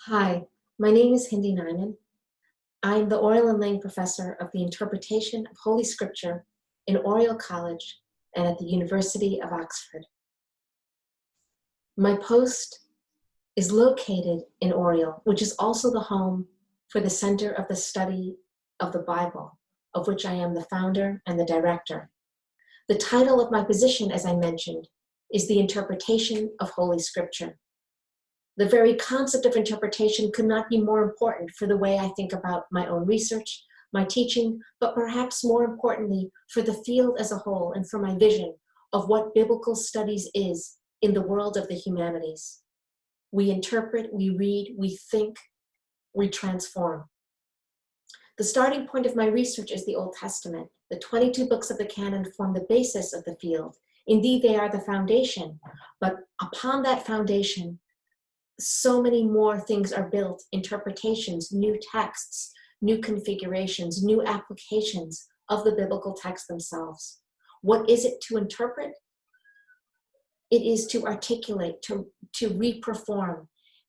Hi, my name is Hindy Najman. I'm the Oriel and Lang Professor of the Interpretation of Holy Scripture in Oriel College and at the University of Oxford. My post is located in Oriel, which is also the home for the Center of the Study of the Bible, of which I am the founder and the director. The title of my position, as I mentioned, is the Interpretation of Holy Scripture. The very concept of interpretation could not be more important for the way I think about my own research, my teaching, but perhaps more importantly, for the field as a whole and for my vision of what biblical studies is in the world of the humanities. We interpret, we read, we think, we transform. The starting point of my research is the Old Testament. The 22 books of the canon form the basis of the field. Indeed, they are the foundation, but upon that foundation, so many more things are built: interpretations, new texts, new configurations, new applications of the biblical text themselves. What is it to interpret? It is to articulate, to reperform,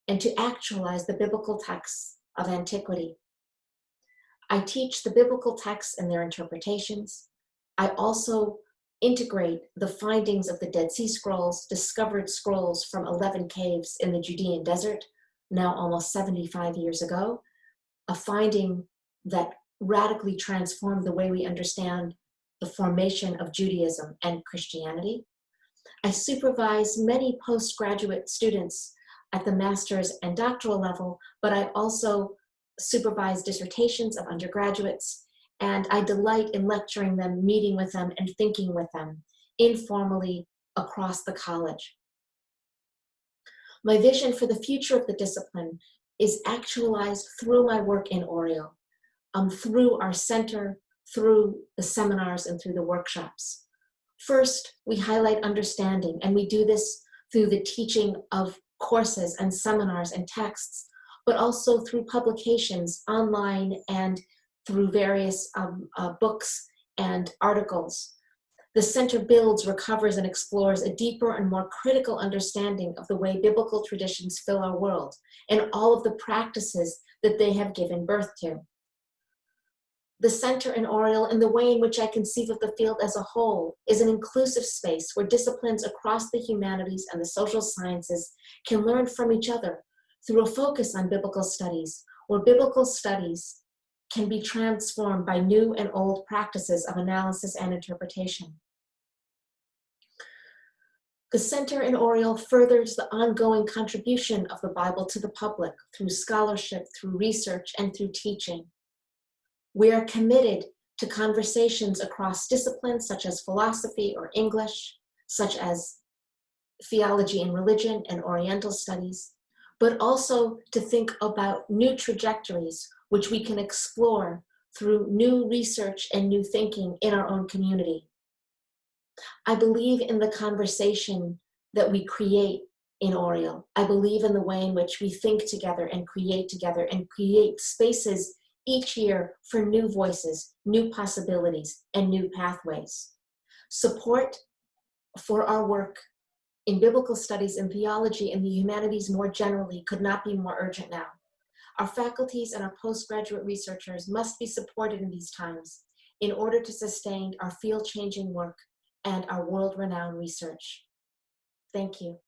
and to actualize the biblical texts of antiquity. I teach the biblical texts and their interpretations. I also integrate the findings of the Dead Sea Scrolls, discovered scrolls from 11 caves in the Judean desert, now almost 75 years ago, a finding that radically transformed the way we understand the formation of Judaism and Christianity. I supervise many postgraduate students at the master's and doctoral level, but I also supervise dissertations of undergraduates, and I delight in lecturing them, meeting with them, and thinking with them informally across the college. My vision for the future of the discipline is actualized through my work in Oriel, through our center, through the seminars, and through the workshops. First, we highlight understanding, and we do this through the teaching of courses and seminars and texts, but also through publications online and through various books and articles. The center builds, recovers, and explores a deeper and more critical understanding of the way biblical traditions fill our world and all of the practices that they have given birth to. The center in Oriel, and the way in which I conceive of the field as a whole, is an inclusive space where disciplines across the humanities and the social sciences can learn from each other through a focus on biblical studies, where biblical studies can be transformed by new and old practices of analysis and interpretation. The Center in Oriel furthers the ongoing contribution of the Bible to the public through scholarship, through research, and through teaching. We are committed to conversations across disciplines such as philosophy or English, such as theology and religion and Oriental studies, but also to think about new trajectories which we can explore through new research and new thinking in our own community. I believe in the conversation that we create in Oriel. I believe in the way in which we think together and create spaces each year for new voices, new possibilities, and new pathways. Support for our work in biblical studies and theology and the humanities more generally could not be more urgent now. Our faculties and our postgraduate researchers must be supported in these times in order to sustain our field-changing work and our world-renowned research. Thank you.